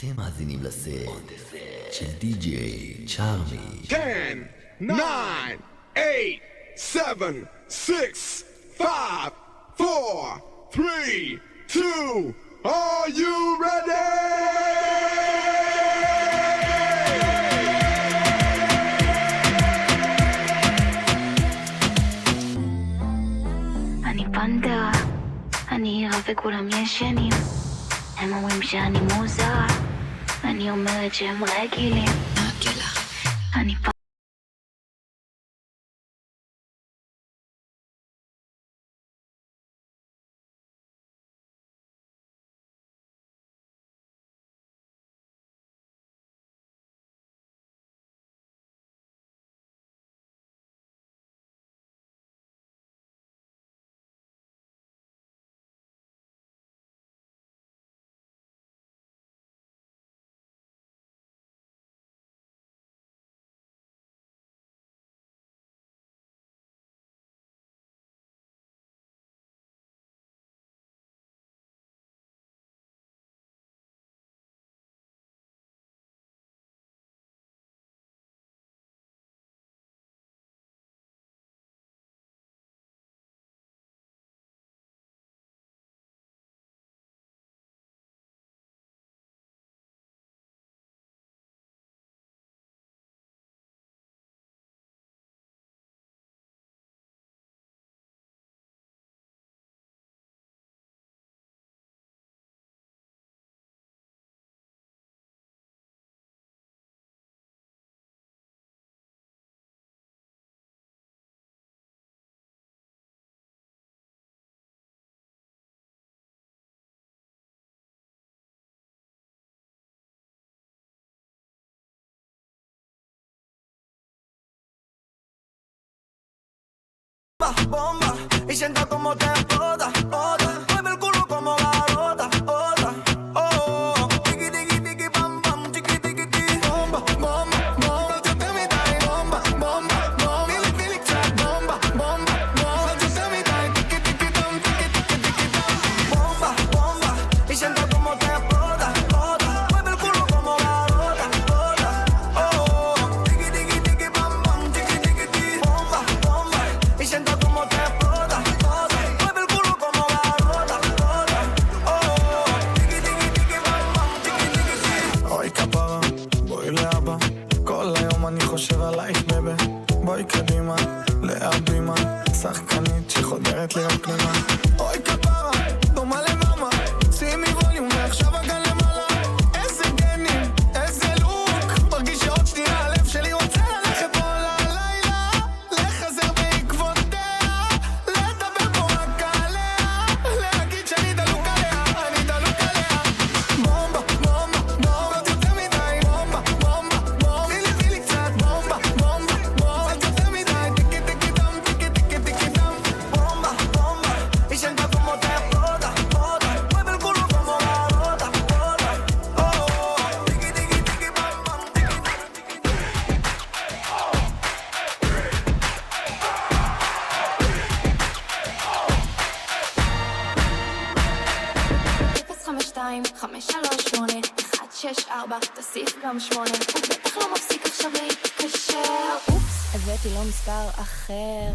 אתם מאזינים לסט של די.ג'יי צ'ארמי. 10, 9, 8, 7, 6, 5, 4, 3, 2, are you ready? אני פנתרה, אני עירה וכולם ישנים. הם אומרים שאני מוזר, אני אומרת שהם רגילים. אני bomba y sienta como te explota, mueve el culo como garota, oh, tiki tiki tiki bam bam, tiki tiki tiki, bomba, bomba, bomba, tú te me das bomba, bomba, bomba, feeling feeling track, bomba, bomba, bomba, tú te me das tiki tiki tam, tiki tiki tiki tam, bomba, bomba y sienta como te explota, mueve el culo como garota, oh, tiki tiki tiki bam bam, tiki tiki tiki, bomba, bomba y sienta como te explota, mueve el culo como garota, oh, tiki tiki tiki bam bam, tiki tiki tiki. אוי כפרה, בואי לאבא, כל היום אני חושב עלייך בבה, בואי קדימה, לאבימה, שחקנית שחודרת לי רק פנימה. אוי כפרה, דומה למאמה, שימי ווליום ועכשיו הגן למעלה, איזה גנים, איזה לוק, מרגיש שעוד שנייה הלב שלי רוצה ללכת פה ללילה, לחזר בעקבותיה, לדבר פה רק עליה, להגיד שאני דלוק עליה, אני דלוק עליה. בומבה, בומבה, בומבה, את יותר מדי, בומבה, בומבה, בומבה, פילי קצת, בומבה, בומבה, בומבה, את יותר מדי, טיקי טיקי דם, טיקי טיקי טיקי דם, בומבה, בומבה, y sienta como te explota, mueve el culo como garota, oh, tiki tiki tiki bam bam, tiki tiki tiki. 052-538-164, תוסיף גם 8. הוא בטח לא מפסיק עכשיו להתקשר. אופס, הבאתי לו מספר אחר.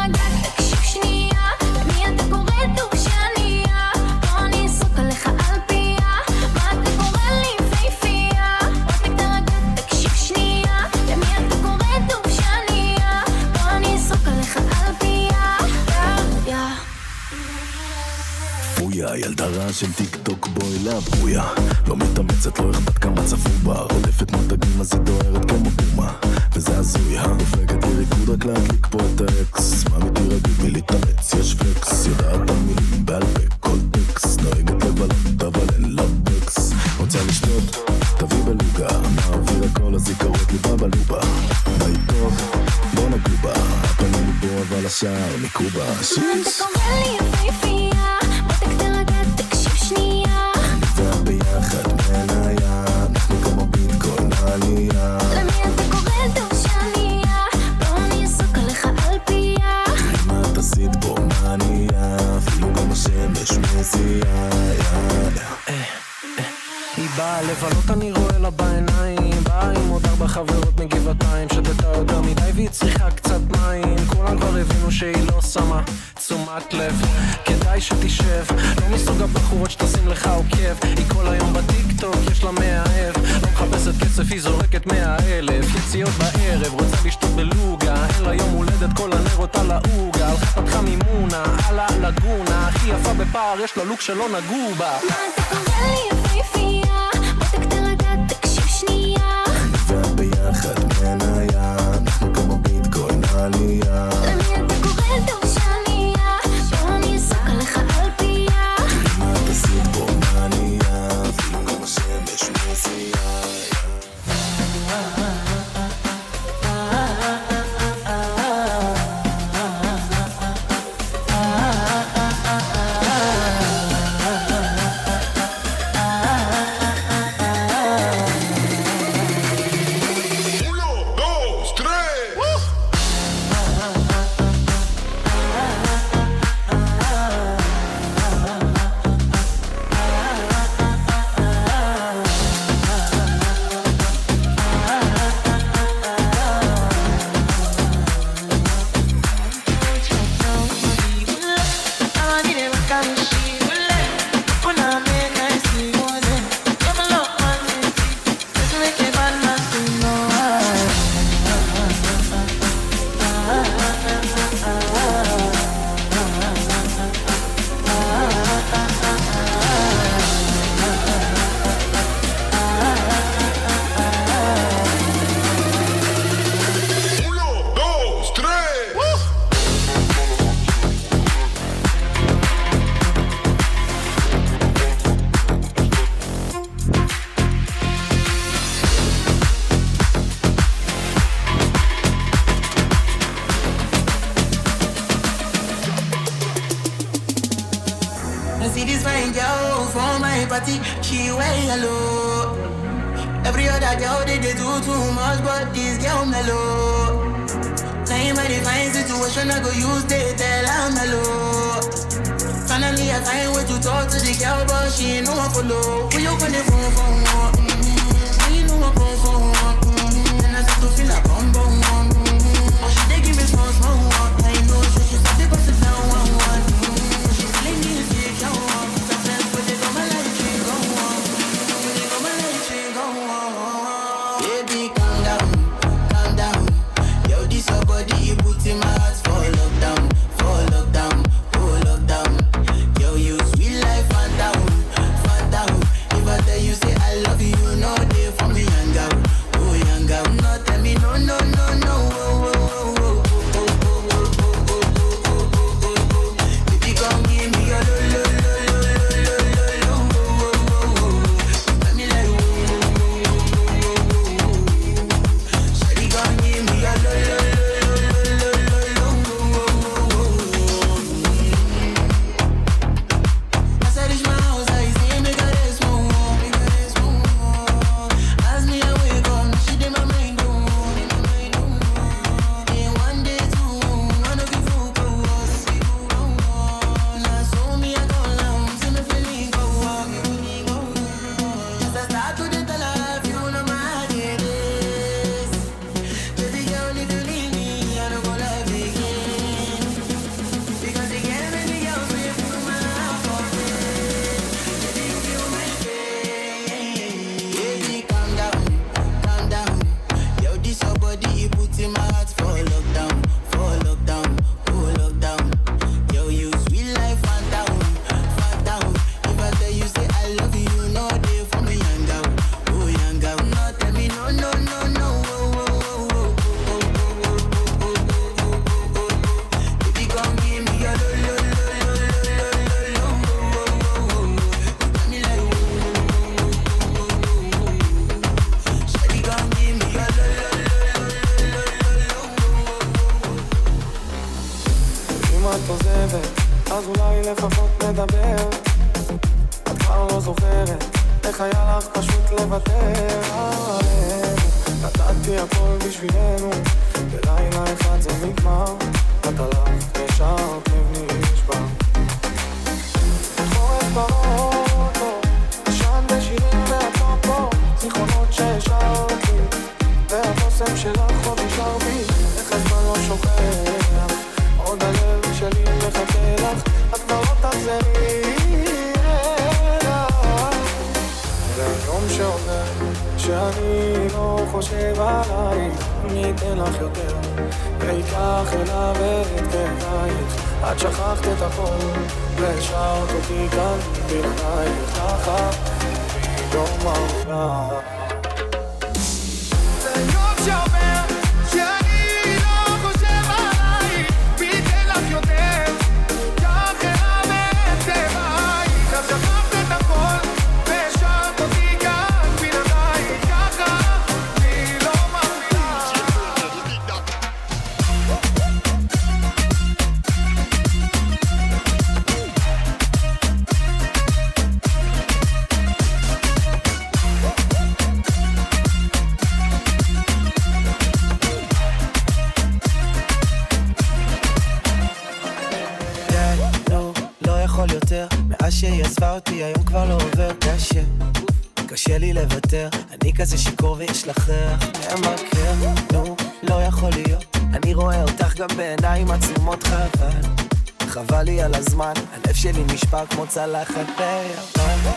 תרגע, תקשיב שנייה, למי אתה קורא דורשניה? בוא אני אסרוק עליך על פיה, מה אתה קורא לי פייפיה? רק תרגע, תקשיב שנייה, למי אתה קורא דורשניה? בוא אני אסרוק עליך על פיה, יא בויה, ילדה רע של טיק טוק בואי לבויה, לא מתאמצת, לא אכפת כמה צפו בה, עולפת מותגים אז היא דוהרת כמו בומה, וזה הזוי, דופקת לי ריקוד רק להדליק פה את האקס, מה מתירגעי מלהתאמץ, יש פלקס, יודעת המילים בעל פה, כל טקס, נוהגת לבלות אבל אין לה בקס, רוצה לשתות, תביא בלוגה, מעביר הכל אז היא קוראת לי בבלובה, ביי טוב, בוא נגעו בה, הפנים בו אבל השאר מקובה, שיס. אתה קורא לי יפהפייה, בוא תרגע, תקשיב שנייה, אני ואת ביחד מניה, אנחנו כמו ביטקוין עלייה, למי אתה קורא דורשניה? בוא אני אסרוק עליך על פיה, תראי מה את עשית בו מניה, אפילו גם השמש מזיעה. היא באה לבלות אני רואה לה בעיניים, באה עם עוד 4 חברות מגבעתיים, שתתה יותר מדי והיא צריכה קצת מים, כולם כבר הבינו שהיא לא שמה תשומת לב, כדאי שתשב, לא מסוג הבחורות שתשים לך עוקב, היא כל היום בטיקטוק יש לה מאהב, לא מחפשת כסף היא זורקת 100,000, יציאות בערב רוצה לשתות בלוגה, אין לה יום הולדת כל הנרות על העוגה, הלכה פתחה מימונה על הלגונה, הכי יפה בפער יש לה לוק שלא נגעו בה. מה אתה קורא לי יפהפייה, בוא תרגע, תקשיב שנייה, אני ואת ביחד מניה, אנחנו כמו ביטקוין עלייה, למי אתה קורא דורשניה? בוא אני אסרוק עליך על פיה, תראי מה את עשית בו מניה, אפילו גם השמש מזיעה. See this fine girl for my party, she wear yellow. Every other girl they do too much, but this girl mellow. Time I define situation, I go use they tell her mellow. Finally I find way to talk to the girl, but she ain't no one follow. Who you gonna phone for? Why you know I phone for? And I start to feel like bum bum. Oh, she they give me small small. I know she start to pass it down one. She feeling me sick, yo. Some friends with they go my life, she go on. When they go my life, she go on. Baby, calm down, calm down. Yo, this your body, you put in my heart for lockdown, for lockdown, oh lockdown. Yo, you sweet life, fan down, fan down. If I tell you say I love you. את עוזבת, אז אולי לפחות נדבר. את כבר לא זוכרת איך היה לך פשוט לוותר עלינו. נתתי הכל בשבילנו, בלילה אחד זה נגמר. את הלכת ושארת לב נשבר. חורף באוטו, עשן בשירים ואת לא פה. זיכרונות שהשארת לי, והבוסם שלך עוד נשאר בי. איך הזמן לא שוכח, עוד הלב שלי מחכה לך. את כבר לא תחזרי אליי. זה היום שעובר, שאני לא חושב עלייך. אני אתן לך יותר, ויקח אליו את כדאייך. את שכחת את הכל, והשארת אותי כאן בלעדייך. ככה, אני לא מרגיעה. זה יום שעובר, שאני לא חושב עלייך. ביטל לך יותר, כך אליו את כדאייך. את שכחת את הכל, והשארת אותי כאן בלעדייך. ככה, אני לא מרגיעה. יותר מאז שהיא עזבה אותי היום כבר לא עובר. קשה לי לוותר, אני כזה שיקור ויש לך ריח ממכר. נו, לא יכול להיות, אני רואה אותך גם בעיניים עצומות. חבל לי על הזמן, הלב שלי נשבר כמו צלחת ביוון.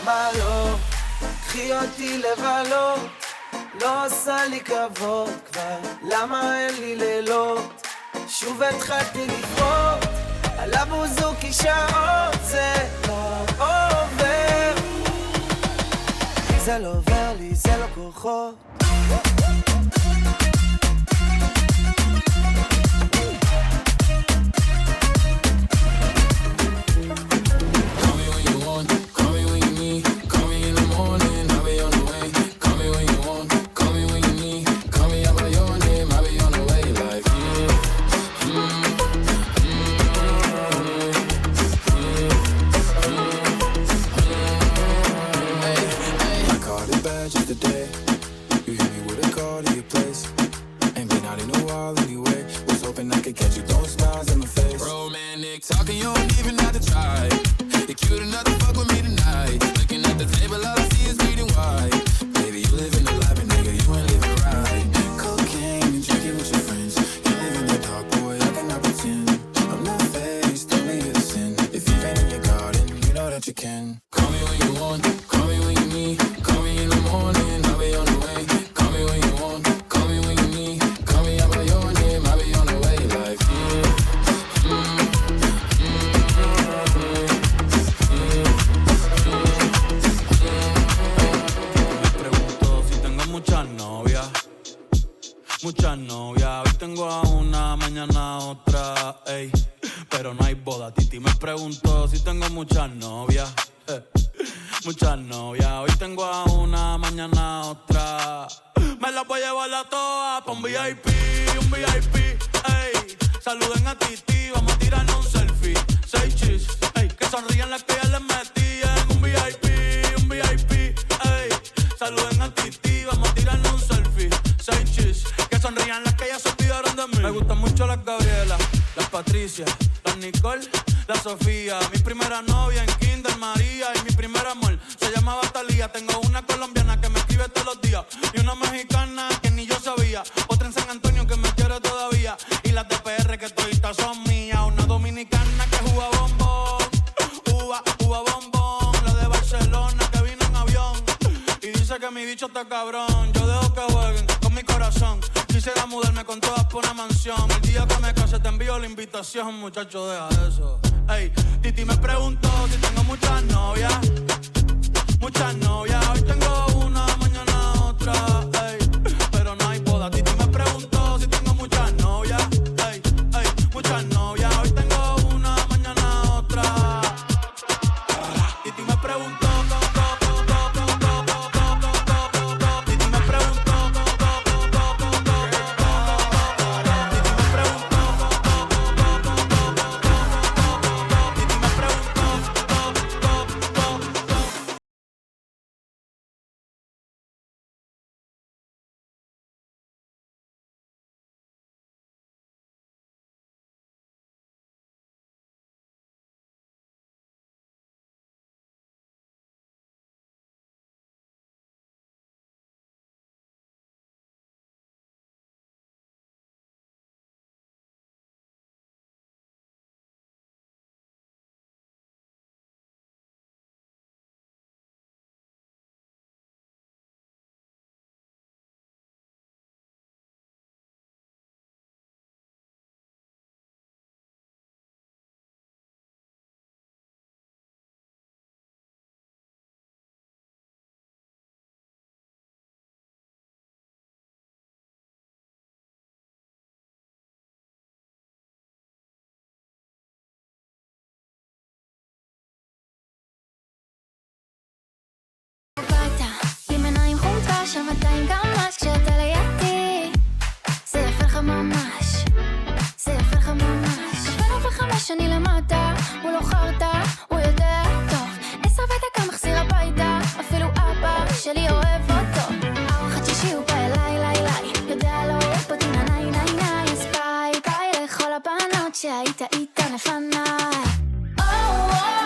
למה לא? קחי אותי לבלות, לא עושה לי כבוד כבר, למה אין לי לילות? שוב התחלתי לפחות, על הבוזוקי שעות, זה לא עובר. זה לא עובר לי, זה לא כוחות. Talking, you don't even have to try. You're cute enough to fuck with me tonight. Looking at the table, all I see is bleeding white. Baby, you living the life, and nigga, you ain't living right. Cocaine and drinking with your friends. You live in the dark, boy, I cannot pretend. I'm not faced, only you're the sin. If you ain't in your garden, you know that you can. Call me when you want, call me when you need. Call me in the morning, I'll be on the way. Call me when you want, call me when you need. Call me out by your name, I'll be on the way. Like, muchas novias, hoy tengo a una, mañana a otra, ey. Pero no hay boda, Titi me preguntó si tengo muchas novias, muchas novias, hoy tengo a una, mañana a otra. Me las voy a llevar a todas pa' un VIP, ey. Saluden a Titi, vamos a tirarnos un selfie. 6 chis, ey. Que sonrían las que ya les metí en un VIP, ey. Saluden a Titi, vamos a tirarnos un selfie. 6 chis, que sonrían las que ya se olvidaron de mí. Me gustan mucho las Gabriela, las Patricia, las Nicole, la Sofía. Mi primera novia en Kinder María y mi primer amor se llamaba Talía. Tengo una colombiana que me escribe todos los días y una mexicana que ni yo sabía. Otra en San Antonio que me quiere todavía y las de PR que toditas son mías. Una dominicana que juega bombón, juega bombón. La de Barcelona que vino en avión y dice que mi bicho está cabrón. Yo dejo que jueguen con mi corazón. Quisiera mudarme con todas por una mansión. El día que me case te envío la invitación, muchacho, deja eso. Ey, Titi me preguntó si tengo muchas novias. Muchas novias, hoy tengo una, mañana otra, ey. Pero no hay boda. Titi me preguntó si tengo muchas novias. Ey, ey, muchas novias, hoy tengo una, mañana otra. Titi me preguntó שתיים כמש כשאתה לידי. זה יפה לך ממש, זה יפה לך ממש. כפנו וחמש אני למטה, הוא לא חרטה, הוא יודע טוב. 10 ודקה מחזיר הביתה, אפילו אבא שלי אוהב אותו. ארוחת שישי הוא בא אליי, לי, לי, יודע לא אוהב אותי, ניי, ניי, ניי. אז ביי, ביי לכל הבנות שהיית איתן לפניי.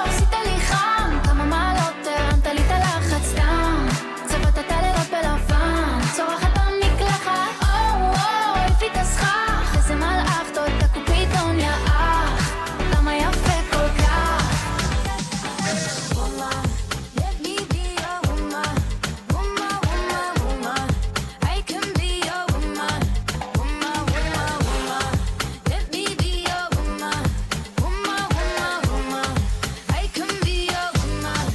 עשית לי חם, כמה מעלות הרמת לי את הלחץ סתם. צבעת את הלילות בלבן, צורחת במקלחת. יפי תסכח, איזה מלאך, תודה קופידון יא אח. למה יפה כל כך? Woman, let me be your woman. Woman, woman, woman, I can be your woman. Woman, woman, woman, let me be your woman. Woman, woman, woman, I can be your woman.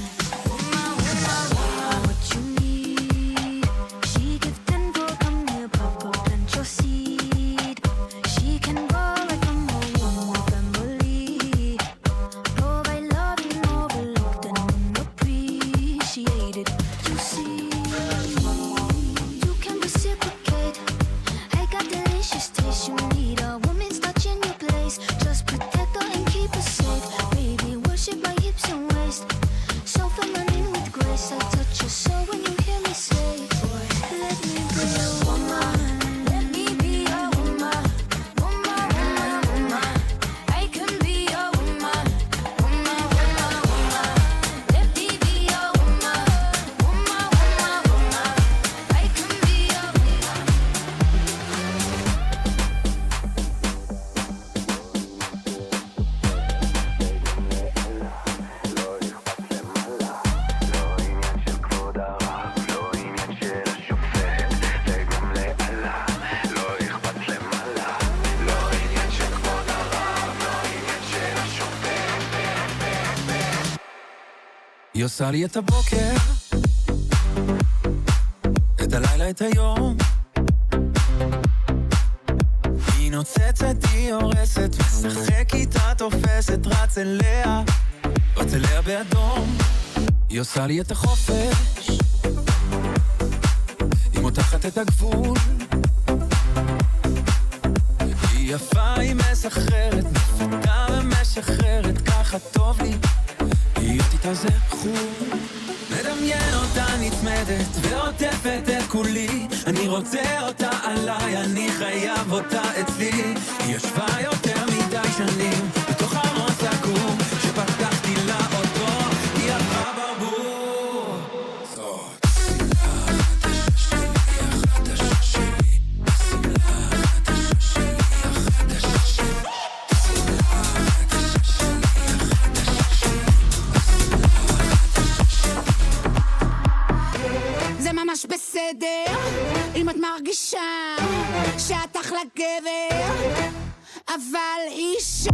Woman, woman, woman, what you need. She give 10 for come here, papa, plant your seed. She can go right from home, our family. Provide love and overlooked and unappreciated. You see, you can reciprocate. I got delicious taste. You need a woman's touch in your place. Just protect her and keep her safe. Baby, worship my hips and waist. So feminine with grace. I touch your soul when you hear me say, boy, let me be your woman. Let me be your woman. Woman, woman, woman, I can be your woman. Woman, woman, woman, let me be your woman. Woman, woman, woman, I can be your woman. היא עושה לי את הבוקר, את הלילה, את היום. היא נוצצת, היא הורסת, משחק איתה, תופסת, רץ אליה באדום. היא עושה לי את החופש, היא מותחת את הגבול. היא יפה, היא מסחררת, מפתה ומשחררת, ככה טוב לי, היא אותי תזכו. מדמיין אותה נצמדת ועוטפת את כולי, אני רוצה אותה עליי, אני חייב אותה אצלי. היא ישבה יותר מדי שנים בתוך ארון סגור, שפתחתי לה אותו, היא עברה ברבור. זאת שמלה החדשה שלי, החדשה שלי, שמלה החדשה שלי, החדשה שלי, שמלה החדשה שלי, החדשה שלי. זה ממש בסדר אם את מרגישה שאת אחלה גבר, אבל אישה.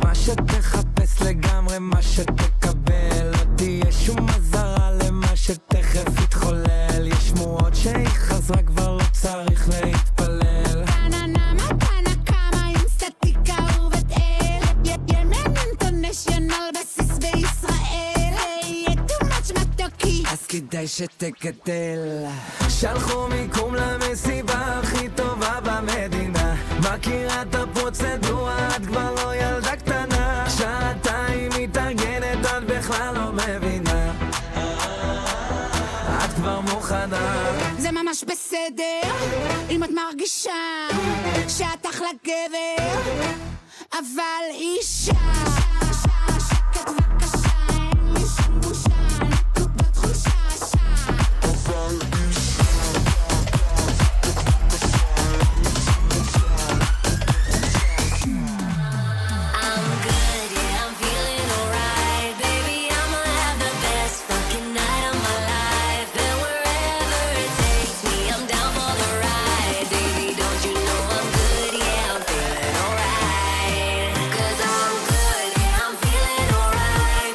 מה שתחפש לגמרי מה שתקבל, לא תהיה שום מזרה למה שתכף יתחולל. יש שמועות שהיא חזרה, כבר לא צריך להתפלל. פננה מתנה כמה עם סטטיקה ובית אל, ימן אינטרנשיונל בסיס בישראל. יהיה too much מתוקי, אז כדאי שתגדל. שלחו מיקום למסיבה הכי טובה במדינה, מכירה את הפרוצדורה, את כבר לא ילדה קטנה. שעתיים מתארגנת, את בכלל לא מבינה, את כבר מוכנה. זה ממש בסדר אם את מרגישה שאת אחלה גבר, אבל אישה. כתבה קשה, אין לי שום בושה, אני בתחושה שעה. I'm good, yeah, I'm feeling alright. Baby, I'ma have the best fucking night of my life. And wherever it takes me, I'm down for the ride. Baby, don't you know I'm good, yeah, I'm feeling alright. 'Cause I'm good, yeah, I'm feeling alright.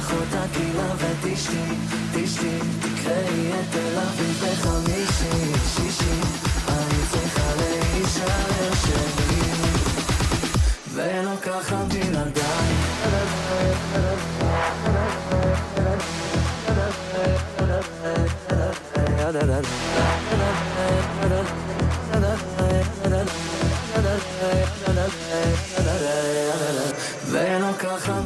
אקח אותה גילה ותשתי, תשתי, תקראי את תל אביב בחמישי, שישי, אני צריכה להישאר שלי, ולא ככה בלעדיי. ולא ככה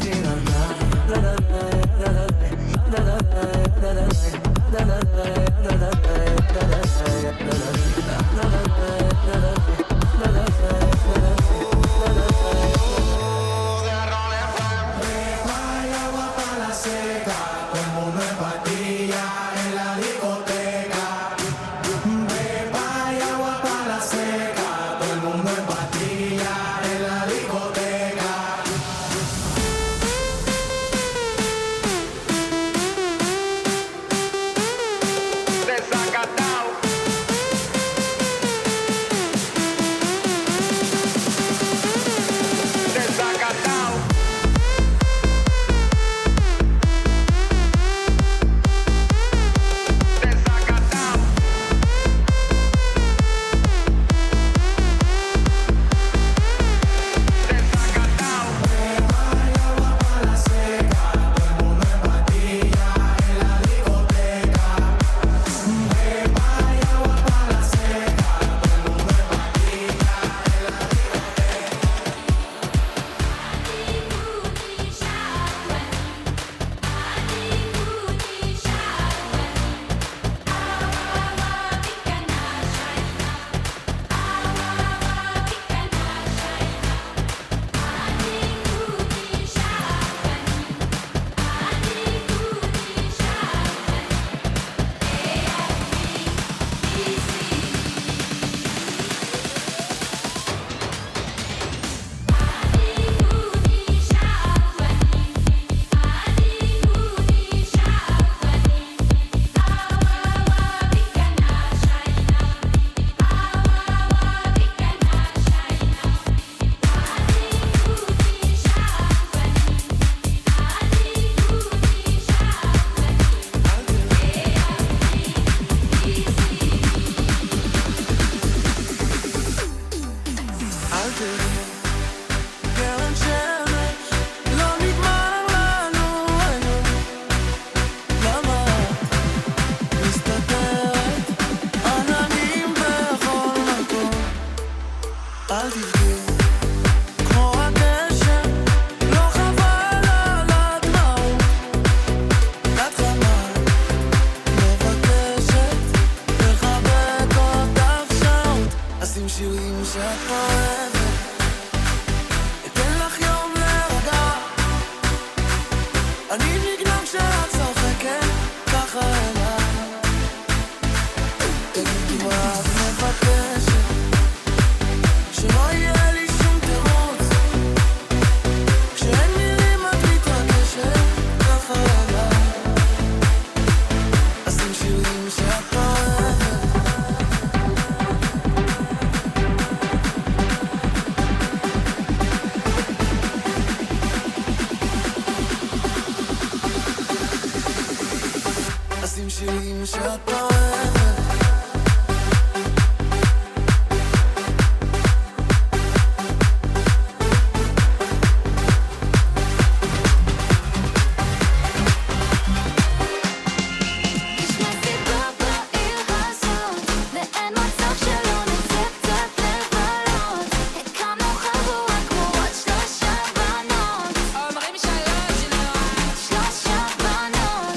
שירים שאת אוהבת.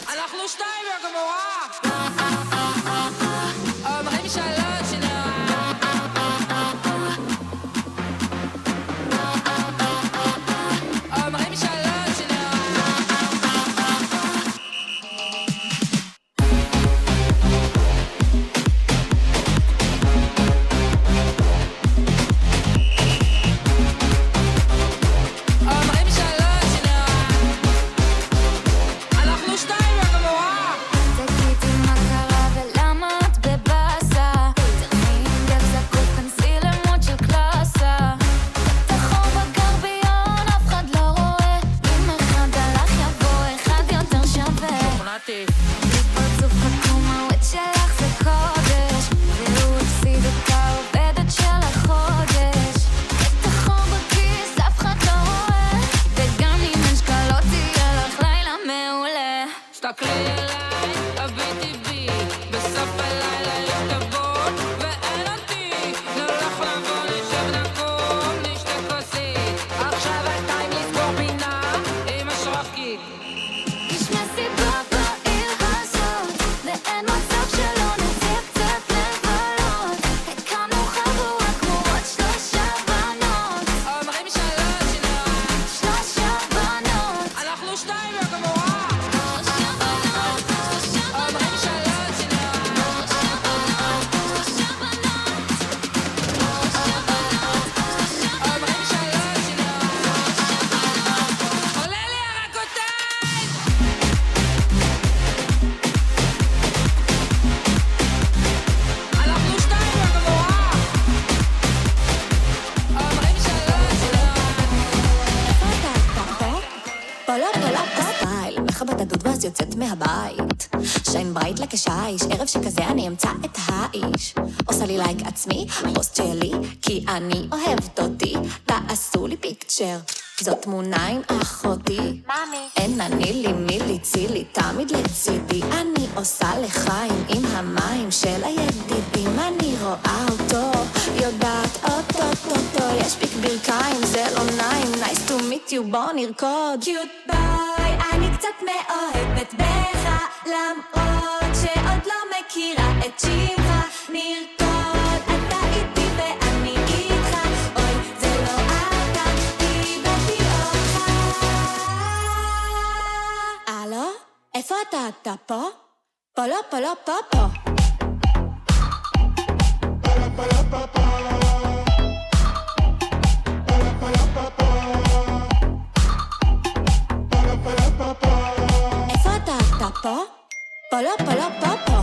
אנחנו שתיים, יא גמורה. ככה בתדוד ואז יוצאת מהבית. שיין ברייט לקשיש, ערב שכזה אני אמצא את האיש. עושה לי לייק עצמי, פוסט שלי, כי אני אוהבת אותי. תעשו לי פיקצ'ר, זאת תמונה עם אחותי. אין אני לי מי ליצילי, תמיד לצידי. אני עושה לחיים עם המים של הידידים. אני רואה אותו, יודעת אותו, יש פיק ברכיים, זה לא נעים. Nice to meet you, בוא נרקוד. קיוט ביי, אני קצת מאוהבת בך, למרות שעוד לא מכירה את שמך. נרקוד, אתה איתי ואני איתך, אוי זה לא אתה, איבדתי אותך. הלו? איפה אתה פה? פה לא, פה לא, פה פה. איפה אתה פה? פה לא, פה לא, פה פה.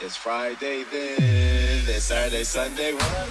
It's Friday then, it's Saturday, Sunday, what?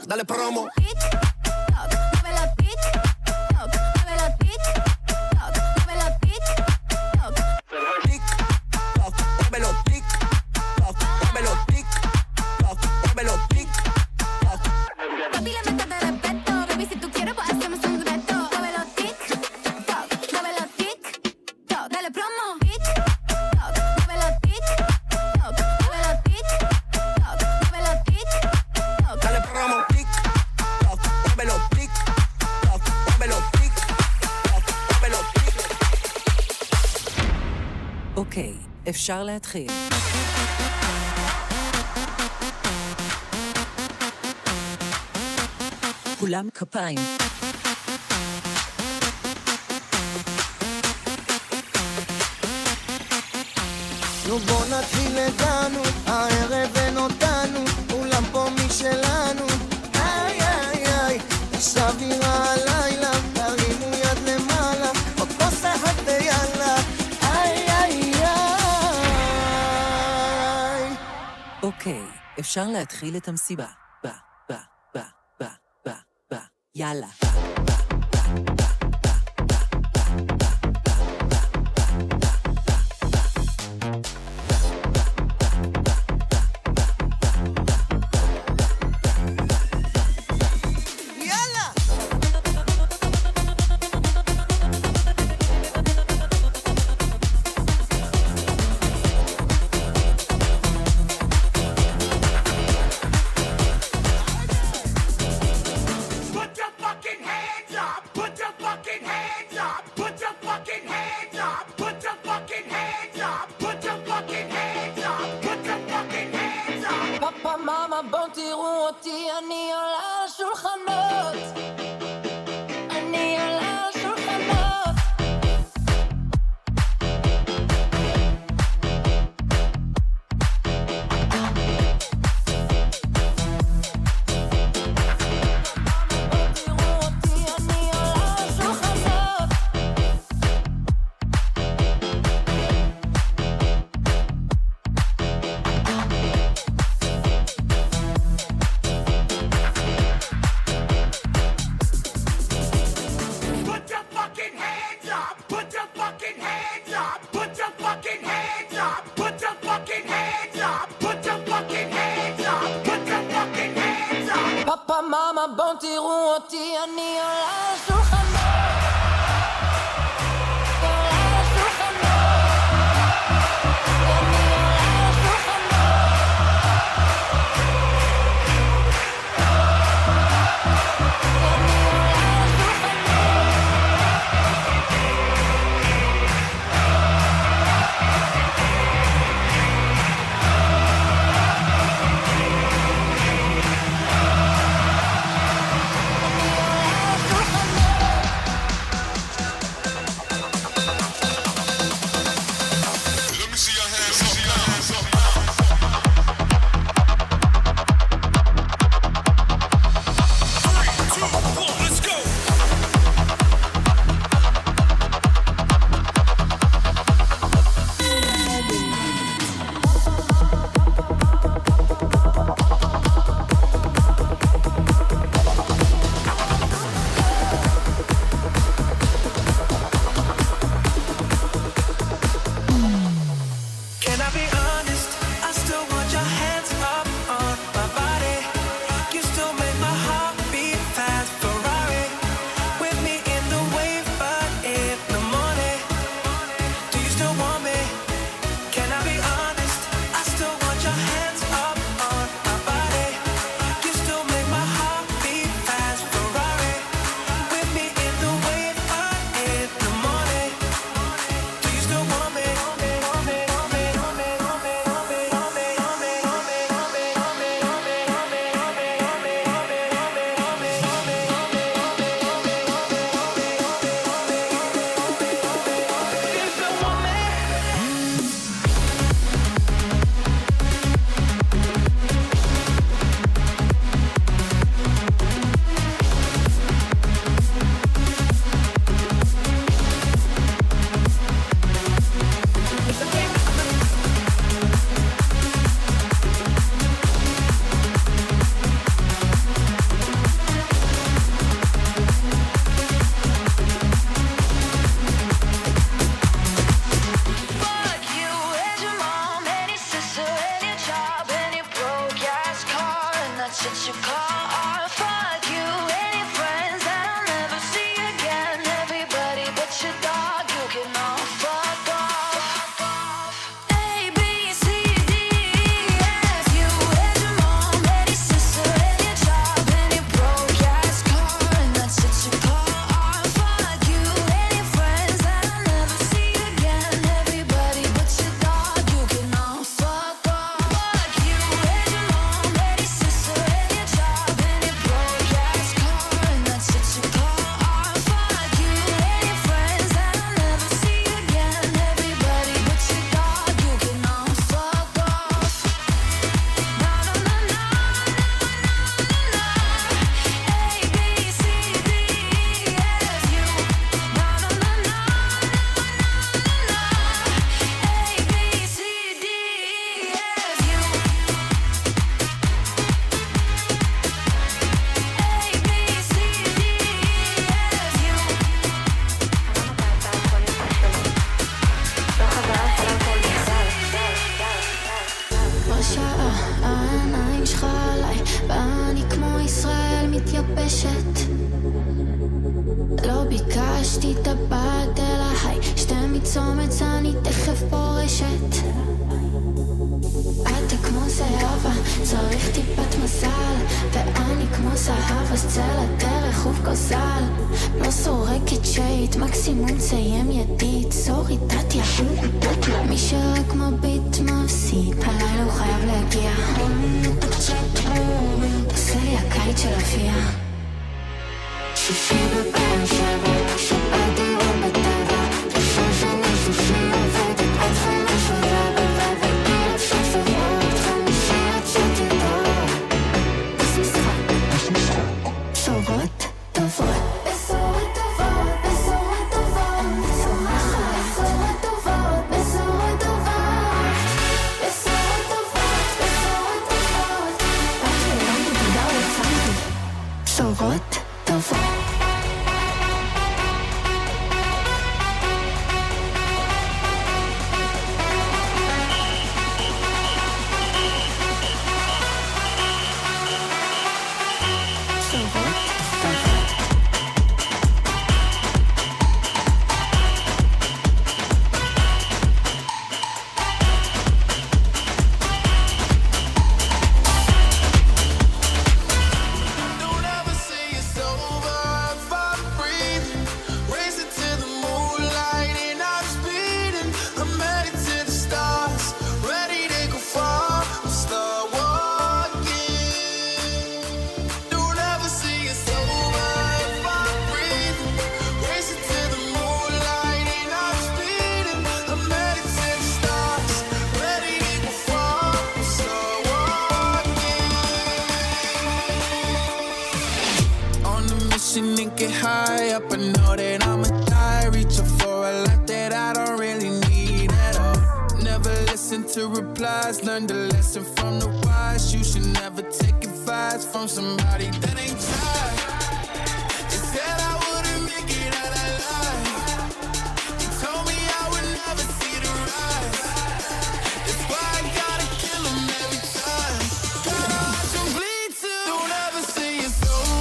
Dale promo. Tic, toc, muévelo tic, toc, muévelo tic, אוקיי, אפשר להתחיל. כולם כפיים. נו בוא נתחיל הגענו, הערב אין אותנו, אולם פה משלנו. איי איי איי, יש אווירה הלילה, תרימו יד למעלה, עוד כוס אחד ויאללה. איי איי איי. אוקיי, אפשר להתחיל את המסיבה. יאללה. מתייבשת. לא ביקשתי טבעת אלא היי, שתי מצומץ אני תכף פורשת. אתה כמו זהבה, צריך טיפת מזל, ואני כמו זהב, אז צא לדרך ובגוזל. לא סורקת שייט, מקסימום סיים ידית, סורי דתיה. מי שרק מביט מפסיד, הלילה הוא חייב להגיע. עושה לי הקיץ של אביה. שישי בבאר שבע, שבת דירה בטבע, לפני שנה שישי עובדת עד 5 ורבע, ואי אפשר סברות 5 עד שתדע. אז משחק, בשורות טובות, בשורות טובות, בשורות טובות, בשורות טובות, בשורות טובות, בשורות טובות, בשורות טובות. באתי אלמתי תודה ולצמתי, בשורות טובות. And get high up, I know that I'ma die. Reaching for a lot that I don't really need at all. Never listen to replies, learn the lesson from the wise. You should never take advice from somebody that ain't tried. You said I wouldn't make it out alive. You told me I would never see the rise. That's why I gotta kill them every time. Gotta watch them bleed too. Don't ever say it's over.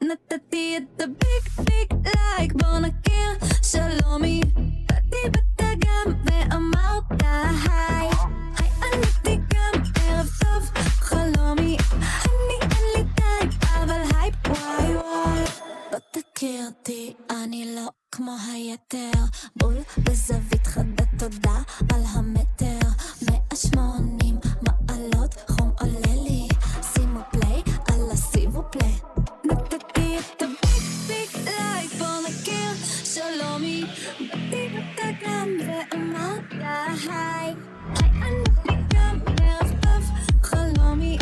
נתתי את הביג ביג לייק, בוא נכיר שלומי. באתי בתגם ואמרת היי, היי עניתי גם ערב טוב חלומי. אני אין לי טייפ אבל הייפ וואי וואי. בוא תכיר אותי אני לא כמו היתר, בול בזווית חדה תודה על המטר. 180 מעלות חום עולה לי, שימו פליי על הסיבו פליי. נתתי את הביג ביג לייק, בוא נכיר שלומי. באתי בתגם ואמרת היי, היי עניתי גם ערב טוב חלומי.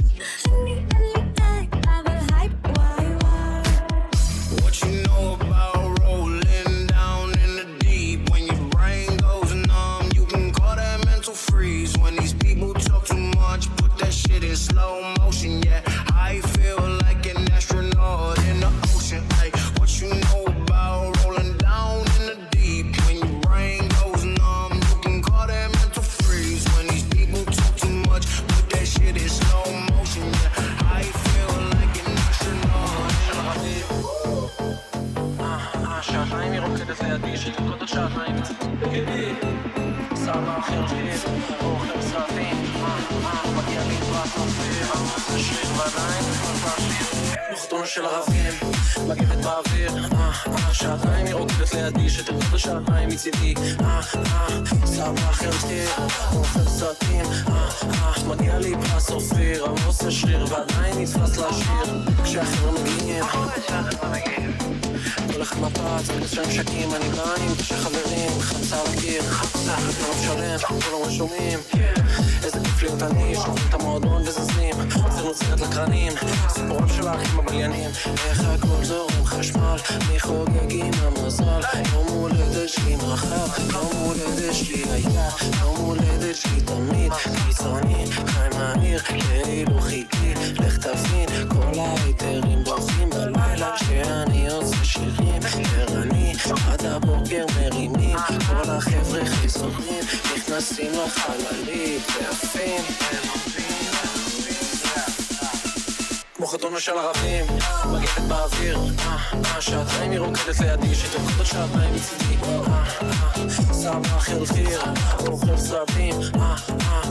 אני אין לי טייפ אבל הייפ וואי וואי. What you know about rolling down in the deep? When your brain goes numb, you can call that mental freeze. When these people talk too much, put that shit in slow motion. Yeah, I feel like an astronaut in the ocean. Ay, what you know about rolling down in the deep? When your brain goes numb, you can call that mental freeze. When these people רוקדת לידי שתרקוד עוד שעתיים מצדי סבא אחר שיר, אוכל סרטים מגיע לי פרס אופיר זה שיר ועדיין נוחתונה של ערבים מגבת באוויר שעתיים היא רוקדת לידי שתרקוד עוד שעתיים מצדי סבא אחר שיר, אוכל סרטים מגיע לי פרס אופיר עושה שיר ועדיין נתפס לשיר כשאחרים מגיעים כל אחד מפץ, בקצ'רים שקים, אני בא עם תשע חברים, חמצה לקיר, לא משלם, כולם רשומים איזה כיף להיות אני, שופרים את המועדון וזזים זה נוצרת לקרנים, סיפורם של האחים הבליינים איך הכל זורם חשמל, מי חוגג עם המזל יום הולדת שלי מחר, יום הולדת שלי היה יום הולדת שלי תמיד קיצוני, חי מהיר, כאילו חיכי לך תבין, כל היתרים בורחים בלילה כשאני יוצא שירים ערני, עד הבוקר מרימים כל החבר'ה חיזורים נכנסים לחללית ועפים כמו חתונה של ערבים מגבת באוויר שעתיים היא רוקדת לידי שתרקוד עוד שעתיים מצדי סבא אחר חיר אוכל סרטים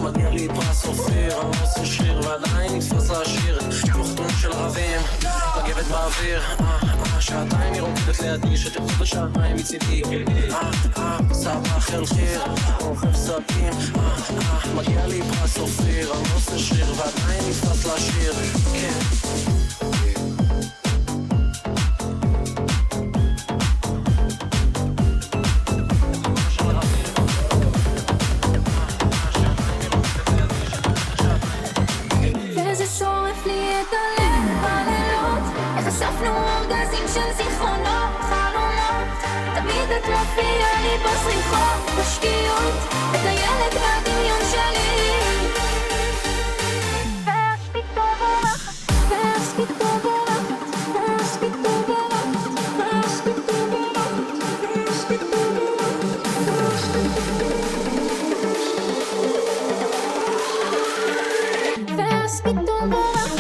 מגיע לי פרס אופיר עושה שיר ועדיין נתפס לשיר כמו חתונה של ערבים מגבת באוויר שעתיים היא רוקדת לידי שתרקוד עוד שעתיים מצדי סבא אחר חיר אוכל סרטים מגיע לי פרס אופיר עושה שיר ועדיין נתפס לשיר כן אספנו ארגזים של זיכרונות, חלומות תמיד את מופיעה לי בסריחות, בשקיעות את הילד בדמיון שלי ואז פתאום בורחת, ואז פתאום בורחת, ואז פתאום בורחת, ואז פתאום בורחת, ואז פתאום בורחת, ואז פתאום בורחת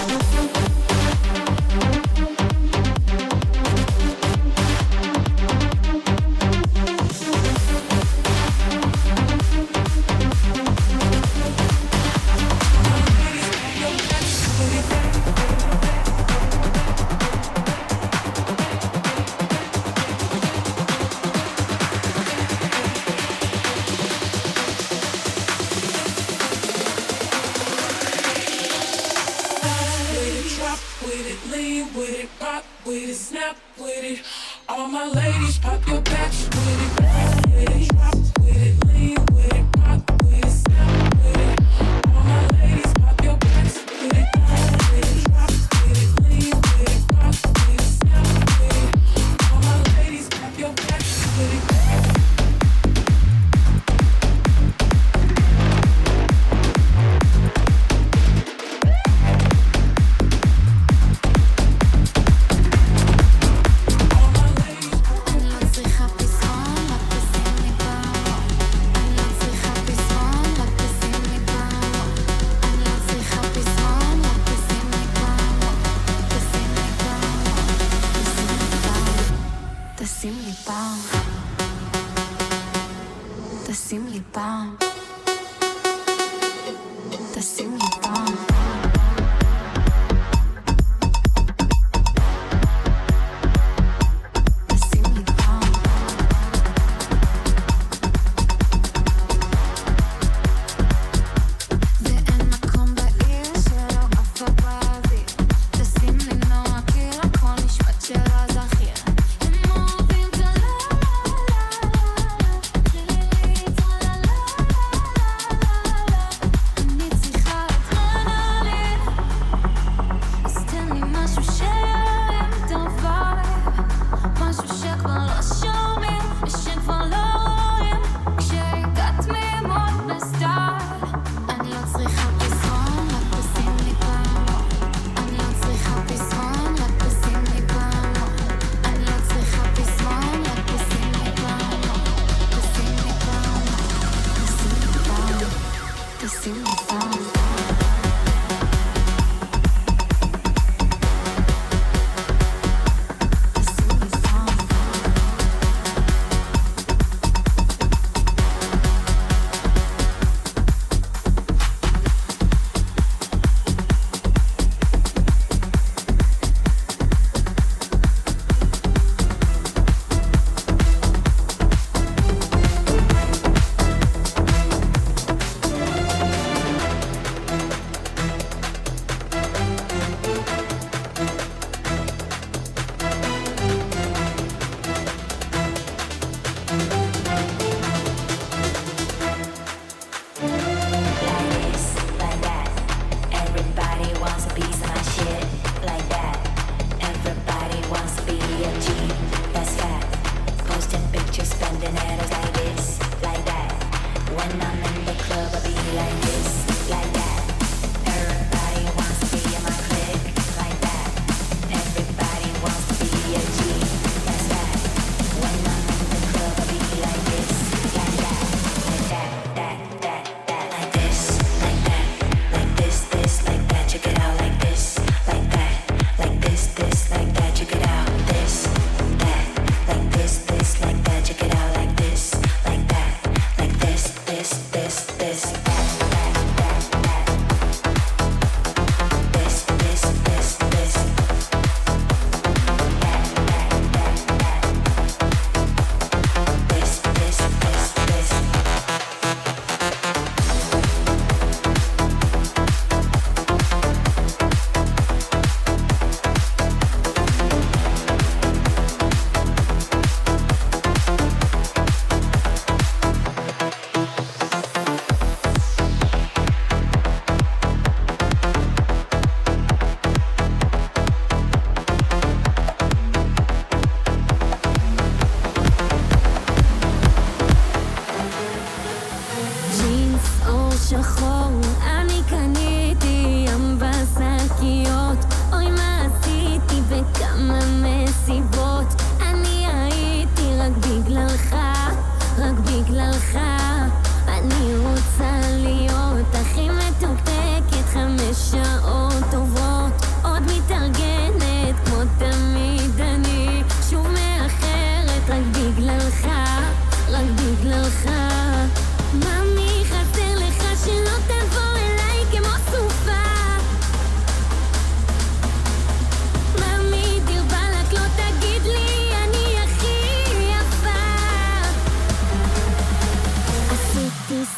moving headers like this, like that. When I'm in the club, I be like this, like that. Everybody wants to be in my clique, like that. Everybody wants to be a G, that's that. When I'm in the club, I be like this, like that, like that, like this, like that, like this, like that. Check it out, like this, like that, like this, like that. Check it out, this, that, like this, like that. Check it out, like this, like that, like this, like that.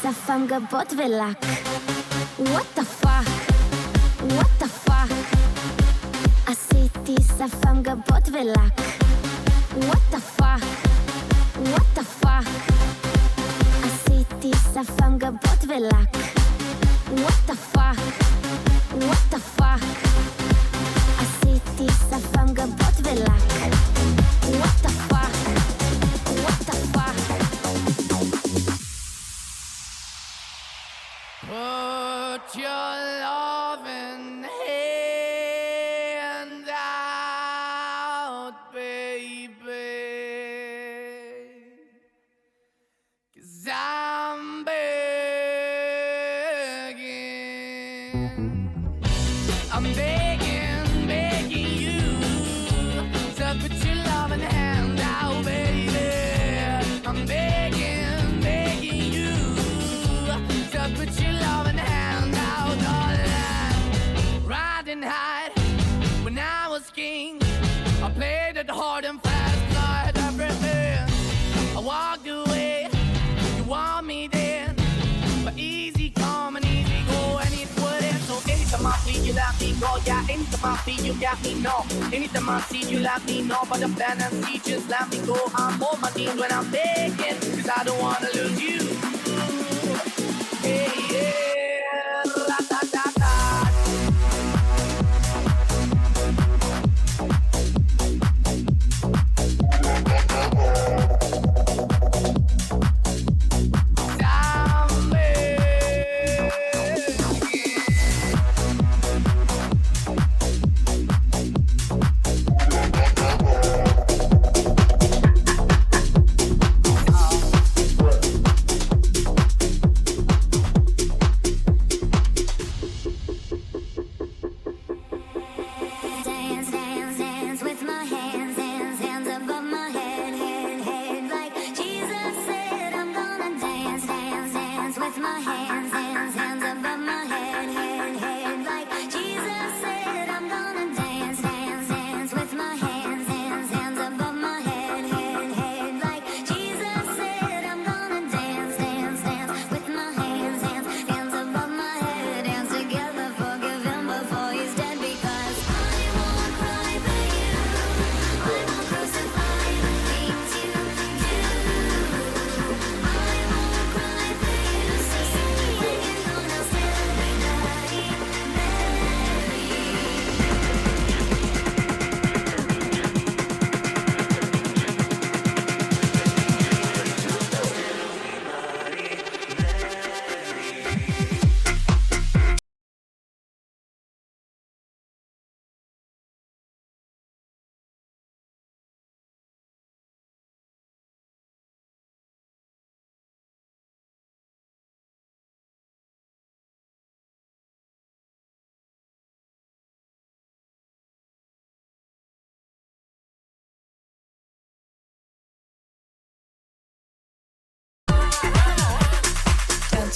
שפם גבות ולק. What the fuck? What the fuck? עשיתי שפם גבות ולק. What the fuck? What the fuck? עשיתי שפם גבות ולק. What the fuck? What the fuck? עשיתי שפם גבות ולק. What the fuck? What the fuck? Put your loving hand out, baby, 'cause I'm begging, begging you to put your loving hand out, baby. I'm begging you to put your loving hand out, darling. Riding high when I was king, I played it hard and fast, tried everything. I walked away, you want me then, but easy come and easy go, and it wouldn't. So anytime I see you let me go, yeah. Anytime I see you got me know. Anytime I see you let me know, but the plan and see just let me go. I'm on my knees when I'm begging, 'cause I don't wanna lose you. Hey, yeah, ra-ta-ta-ta.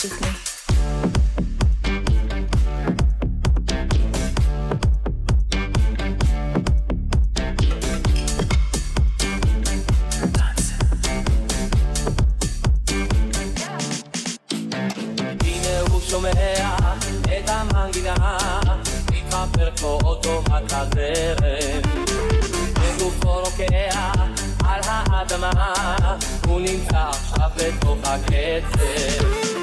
Dance with me. את המנגינה מתחפר כמו אוטומט הזרם וגופו רוקע על האדמה הוא נמצא עכשיו בתוך הקצב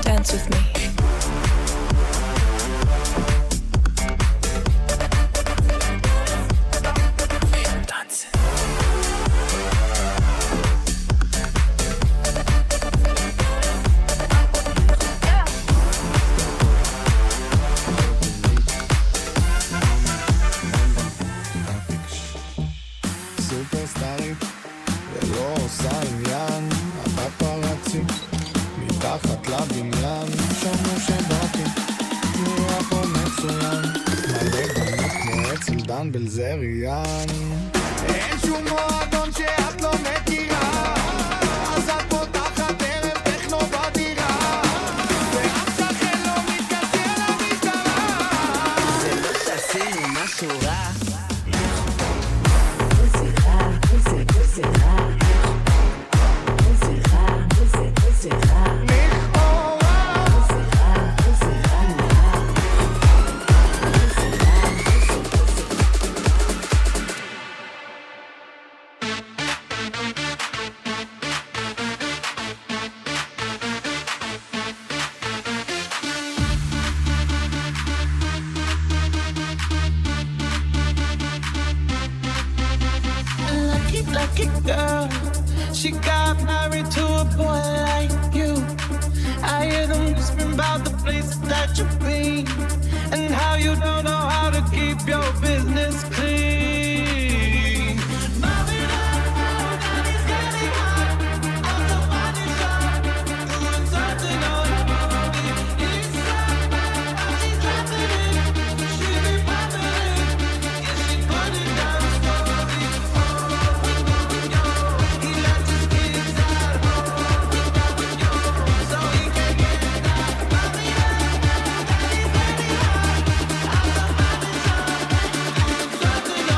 Dance with me. סופרסטארית ולא עושה עניין הפפרצי מתחת לבניין שמעו שבאתי נראה פה מצוין מלא בנות כמו אצל דן בלזריאן אין שום מועדון שאת לא מכירה אז את פותחת ערב טכנו בדירה ואף שכן לא מתקשר למשטרה זה לא שעשינו משהו רע Lucky girl, she got married to a boy like you. I hear them whispering about the places that you've been and how you don't know how to keep your business clean. Babylon, that is getting hot. Out the body shop, doing something on the inside. She's laughing it, she be popping it, yeah she put it down slowly. Something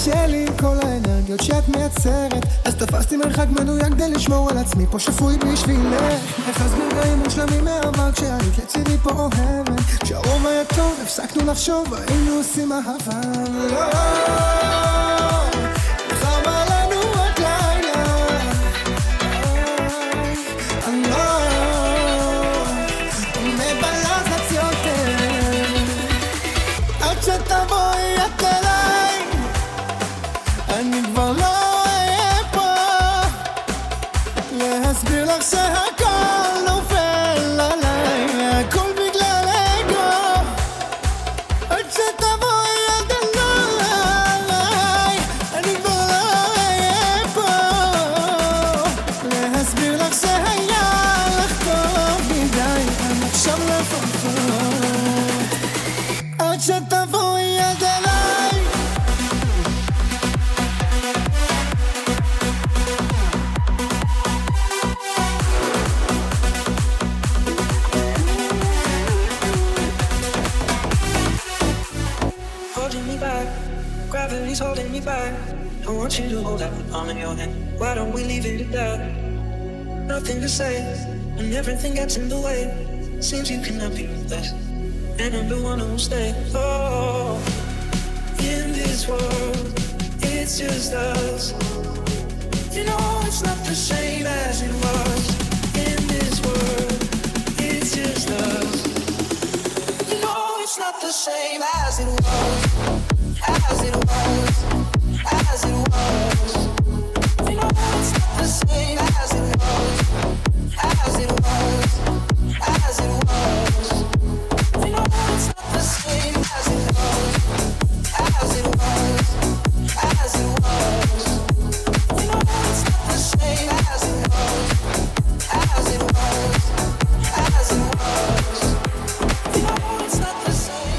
שלי עם כל האנרגיות שאת מייצרת. אז תפסתי מרחק מדויק כדי לשמור על עצמי פה שפוי בשבילך. איך אז ברגעים מושלמים מהעבר כשהיית לצידי פה אוהבת. כשהרוב היה טוב הפסקנו לחשוב היינו עושים אהבה. חמה לנו עוד לילה, אני לא מבלחץ יותר עד שתבואי את אליי. אני כבר לא אהיה פה להסביר לך שהכל נופל עליי, הכל בגלל אגו. עד שתבואי את אליי, אני כבר לא אהיה פה להסביר לך שהיה לך טוב מדי. אני עכשיו לפחות עד שתבואי את אליי. Holding me back, gravity's holding me back. I want you to hold that palm in your hand. Why don't we leave it at that? Nothing to say, and everything gets in the way. Seems you cannot be replaced, and I'm the one who'll stay. Oh, in this world, it's just us. You know it's not the same as it was. In this world, it's just us. You know it's not the same as it was. As it was, as it was. You know it's not the same as it was. As it was, as it was. You know it's not the same as it was. As it was, as it was. You know it's not the same as it was. As it was, as it was. You know it's not the same.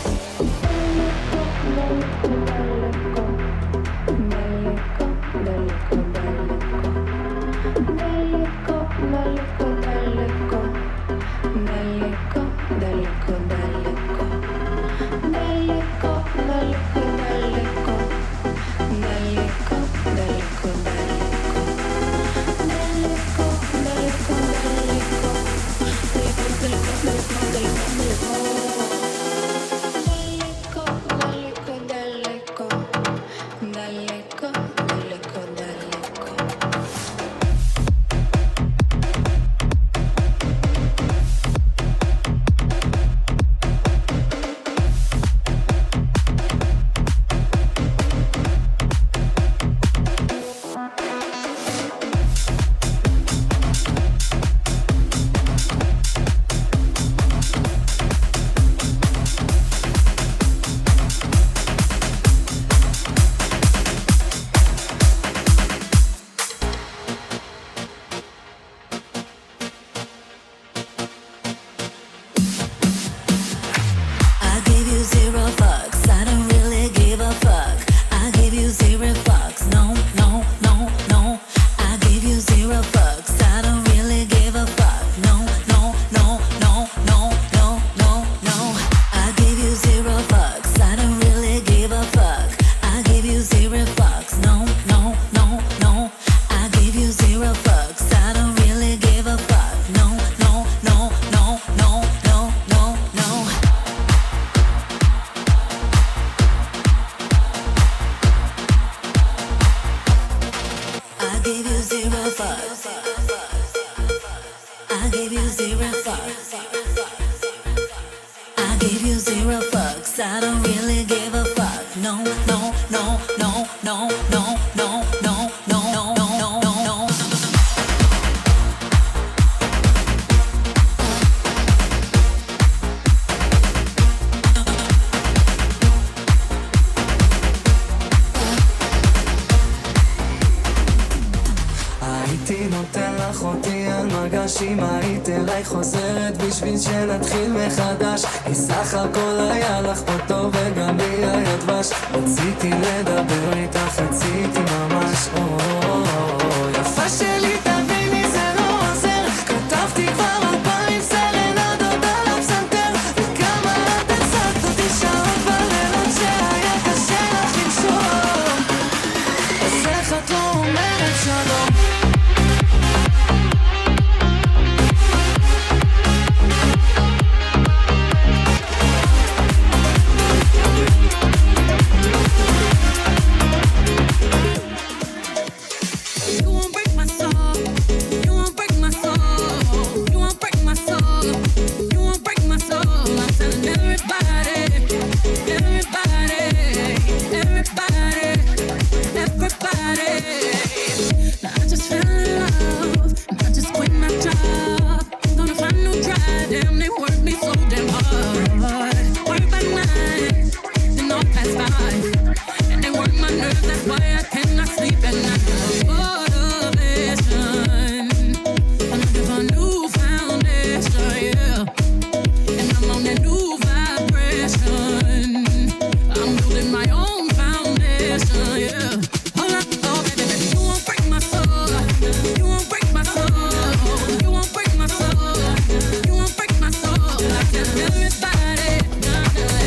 אם היית אליי חוזרת בשביל שנתחיל מחדש, כי סך הכל היה לך פה טוב וגם לי היה דבש. רציתי לדבר איתך, רציתי ממש יפה שלי תביני זה לא עוזר, כתבתי כבר 2000 סרנדות על הפסנתר, וכמה את הצעת אותי שעות בלילות שהיה קשה לך לנשום. Damn, they work me so damn hard. Work by night, then all past 5. And they work my nerves, that's why I cannot sleep at night. Motivation, I'm looking for a new foundation, yeah. And I'm on that new vibration. I'm building my own foundation, yeah. Hold up, oh baby, baby, you won't break my soul. You won't break my soul. You won't break my soul. You won't break my soul. I tell everybody,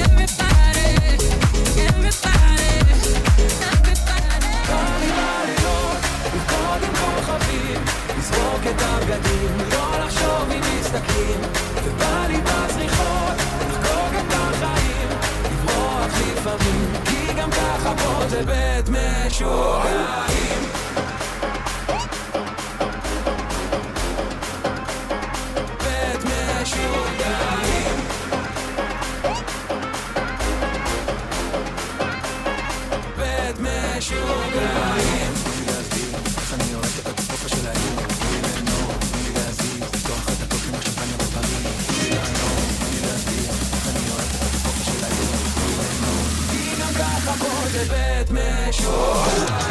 everybody, everybody, בלילות, לבכות עם כוכבים, לזרוק את הבגדים, לא לחשוב אם מסתכלים, ובא לי בזריחות, לחגוג את החיים, לברוח לפעמים, כי גם ככה פה זה בית משוגעים. בית משוגעים. בית משוגעים. איך אני אוהב את הקטסטרופה של היום. תני לי להזיז, לפתוח את הטוקים השמפניה בפרים. תני לי להסביר, איך אני אוהב את הקטסטרופה של היום. כי גם ככה פה זה בית משוגעים.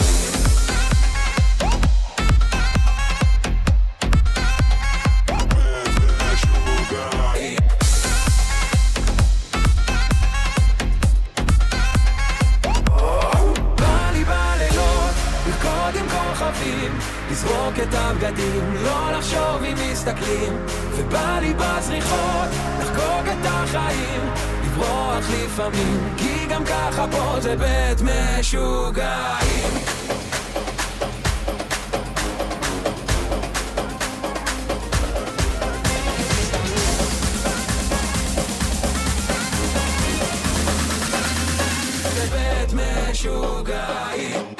לזרוק את הבגדים, לא לחשוב אם מסתכלים, ובא לי בזריחות, לחגוג את החיים, לברוח לפעמים, כי גם ככה פה זה בית משוגעים. זה בית משוגעים.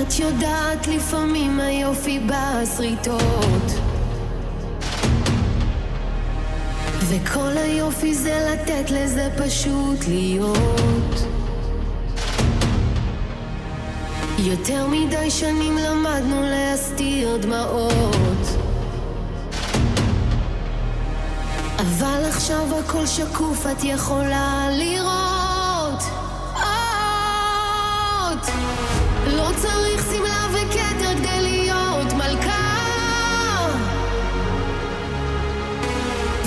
את יודעת לפעמים היופי בסריטות, וכל היופי זה לתת לזה פשוט להיות. יותר מדי שנים למדנו להסתיר דמעות, אבל עכשיו הכל שקוף, את יכולה לראות. לא צריך סמלה וכתר כדי להיות מלכה,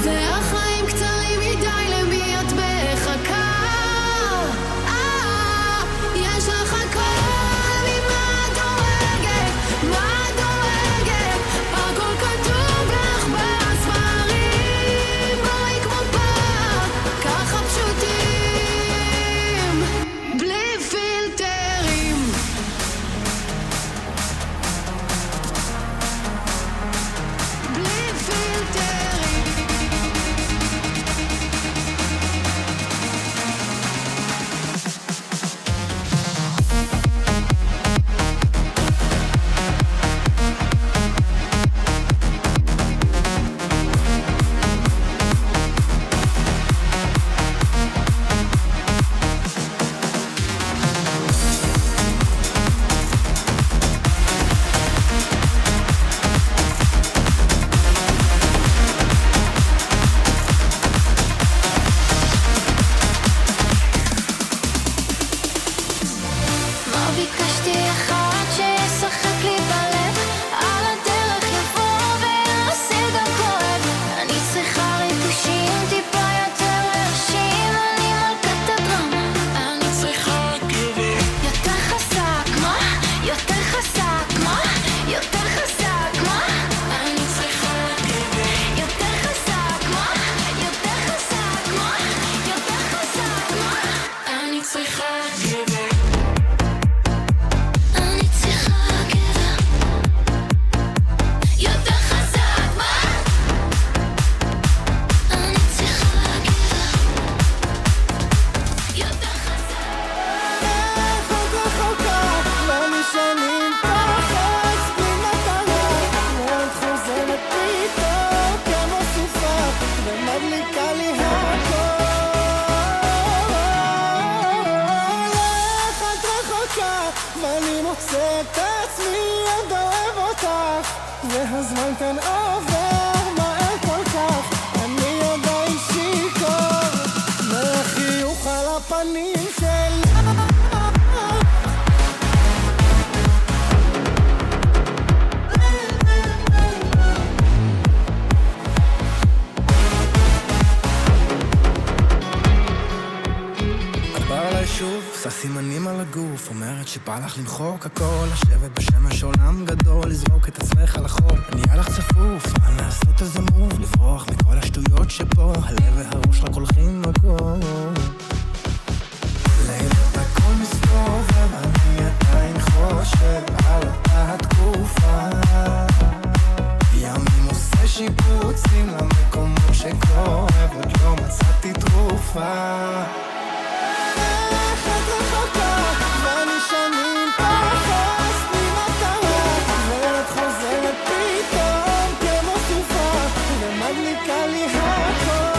והחיים קצרים מדי, למי את מחכה? יש לך הכל, ממה את דואגת? מה את דואגת? הכל כתוב לך בספרים, בואי כמו פעם, ככה פשוטים, בלי פילטרים. בלי פילטרים. הגוף אומרת שבא לך למחוק הכל, לשבת בשמש עולם גדול, לזרוק את עצמך על החול. נהיה לך צפוף, מה לעשות איזה מוב, לברוח מכל השטויות שפה, הלב והראש רק הולכים מקום. לילות הכל מסתובב, אני עדיין חושב על אותה התקופה. ימים עושה שיפוצים למקומות שכואב, עוד לא מצאתי תרופה. ואני שנים פחס ממטרה, ואת חוזרת פתאום כמו סופה, ומדליקה לי הכל.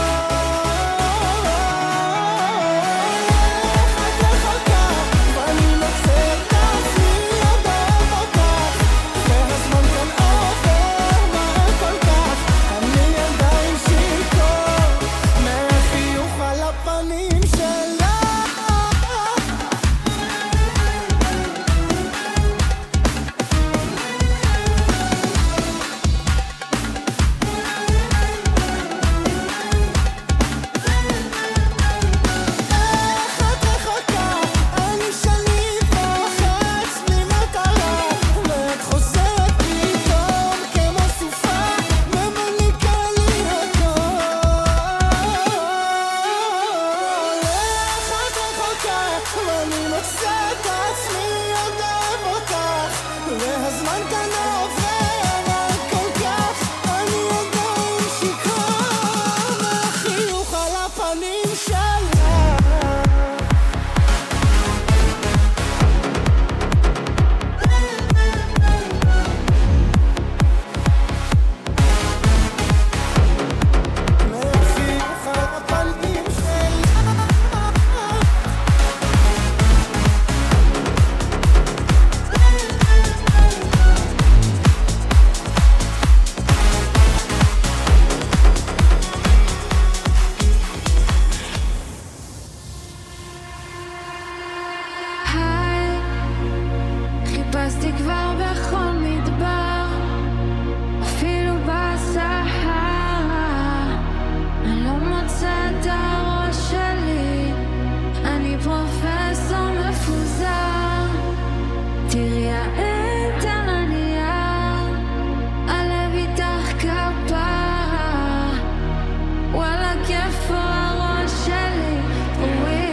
את רחוקה, ואני מוצא את עצמי עוד אוהב אותך, והזמן כאן עובר מהר כל כך, אני עדיין שיכור מהחיוך על הפנים שלה. חיפשתי כבר בכל מדבר, אפילו בסהרה, אני לא מוצא את הראש שלי, אני פרופסור מפוזר. תראי העט על הנייר, הלב איתך כפרה, וואלה כיף הראש שלי, וואי.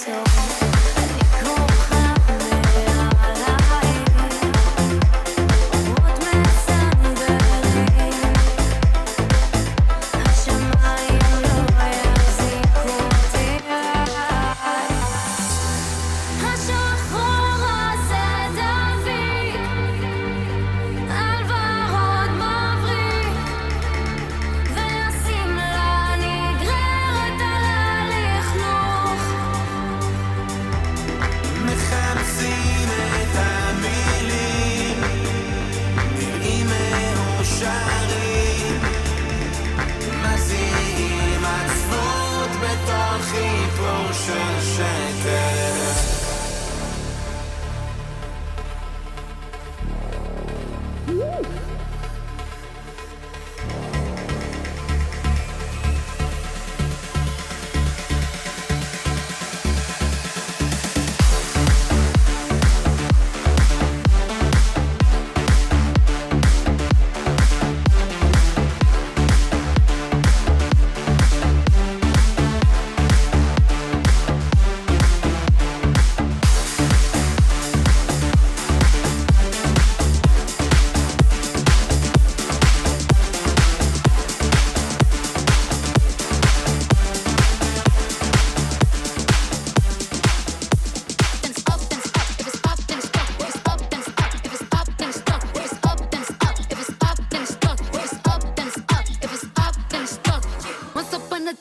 So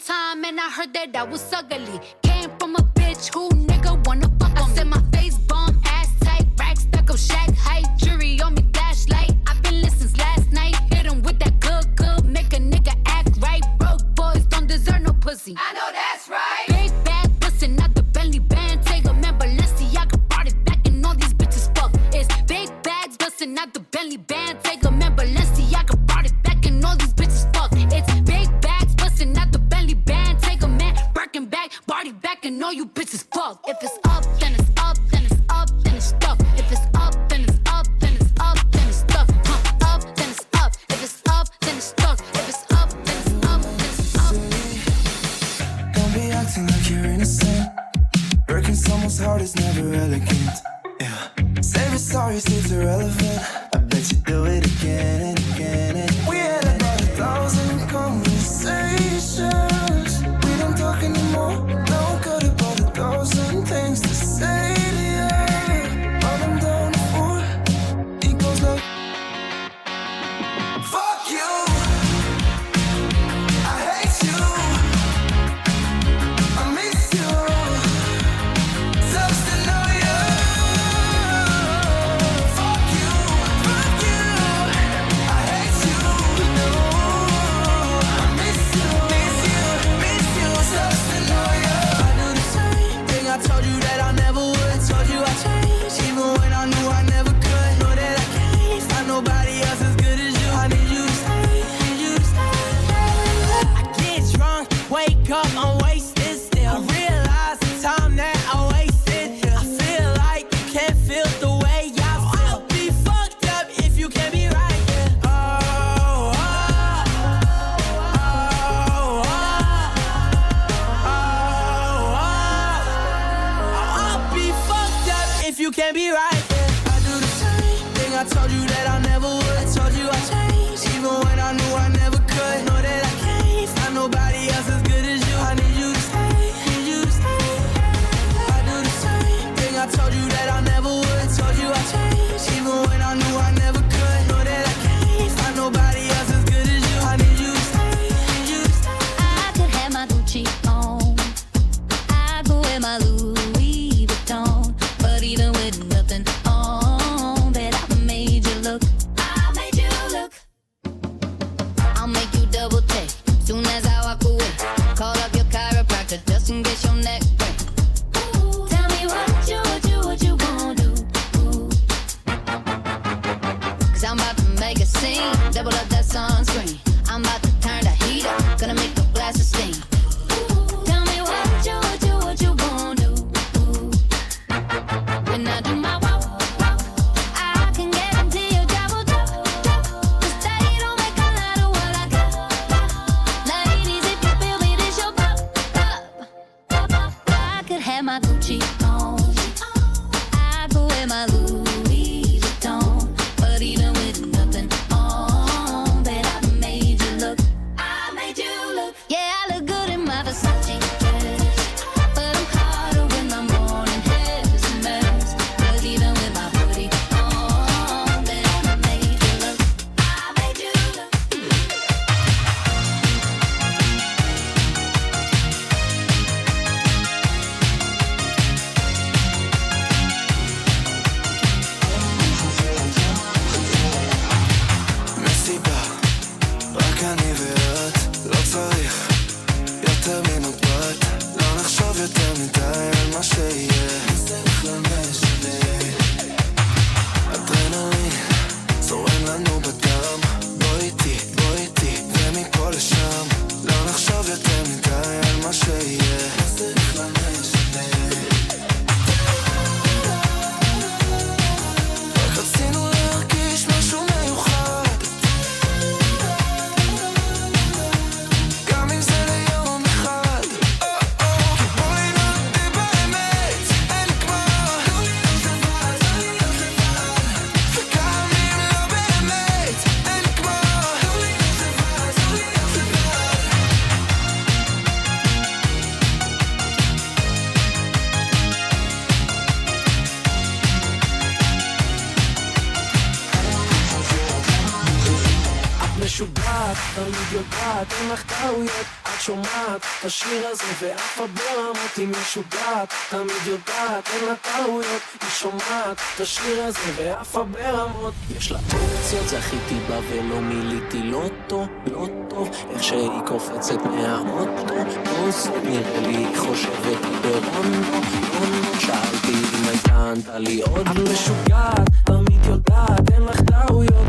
time and I heard that I was ugly. Came from a bitch who nigga wanna fuck on me. I said my face bomb, ass tight, racks stuck up shack height, jury on me flashlight. I've been listening since last night. Hit him with that good, make a nigga act right. Broke boys don't deserve no pussy. I know that's right. Big bag bustin' out the Bentley band. Take a man, Balenciaga brought it back and all these bitches fuck. It's big bags bustin' out the Bentley band. Take a man, Balenciaga brought it back and all these bitches fuck. It's big bags bustin' out the Bentley band. Take a man, Birkin bag, body back and all you bitches fuck. If it's up, then it's up, then it's up, then it's stuck. If it's up, then it's up, then it's up, then it's stuck. Up, then it's up. If it's up, then it's stuck. If it's up, then it's up, then it's up. Don't be acting like you're innocent. Working someone's heart is never elegant. Yeah. Save your sorries, it's irrelevant. I bet you do it again and again. And we had about 1,000 conversations. We don't talk anymore. No, got about 1,000 things to say to you. All I'm down for, it goes like, fuck you. I hate you. I miss you. Sucks to know you. Fuck you. Fuck you. I hate you. No. I miss you. Miss you. Miss you. Sucks to know you. I do the same thing I told you that I never would. Told you I changed even when I knew I never could. Know that I can't find nobody else as good as you. I need you to stay. Need you to stay. I get drunk, wake up, I'm wasted still. I realize the time that I wasted. I feel like you can't feel the way I feel. I'll be fucked up if you can't be right. Yeah. Oh, oh, oh, oh, oh, oh. I'll be fucked up if you can't be right. Yeah. I do the same thing I told you that I never would. I told you I changed even when I knew I never could. Know that I can't find nobody else as good as you. I need you to stay. Need you to stay. I do the same thing I told you that I never would. I told you I changed even when I knew I never could. Know that I can't find nobody else as good as you. I need you to stay. Need you to stay. I could have my Gucci on. I go wear my Louis Vuitton. But even with nothing on, that I made you look. I made you look. I'll make you double take soon as I walk away. Call up your chiropractor just in case your neck break. Tell me what you gon' do. Cause I'm about to make a scene. Double up that sunscreen. I'm about to turn the heat up. Gonna make the glasses steam. Tell me what you gon' do. When I do my walk, I can guarantee you double. Cause they don't make a lot of what I got. Ladies, if you feel me, this your pop. I could have my Gucci on. I go wear my Louis Vuitton. But even with nothing on, that I made you look. I made you look. Yeah, I look good in my Versace dress. But I'm hotter when my morning hair's a mess. Cause even with my hoodie on, that I made you look. I made you look. מסיבה, רק אני ואת, לא צריך יותר מנוגעת. לא נחשוב יותר מדי על מה שיהיה. זה בכלל משנה. אדרנלין זורם לנו בדם. בוא איתי, ומפה לשם. לא נחשוב יותר מדי על מה שיהיה. זה בכלל משנה. רק רצינו להרגיש משהו מיוחד. גם אם זה ליום אחד. כי בואי נודה באמת, אין כמו. וגם אם לא באמת, אין כמו. משוגעת, תמיד יודעת, אין לך טעויות. את את שומעת את השיר הזה ואף ברמות היא משוגעת, תמיד יודעת אין לה טעויות, היא שומעת את השיר הזה ואף ברמות. יש לה אופציות, זכיתי בה ולא מיליתי לוטו, לא טוב איך שהיא קופצת מהאוטו, בוסו נראה לי היא חושבת ברונדו, שאלתי אם הייתה ענתה לי עוד לא. משוגעת, תמיד יודעת אין לך טעויות,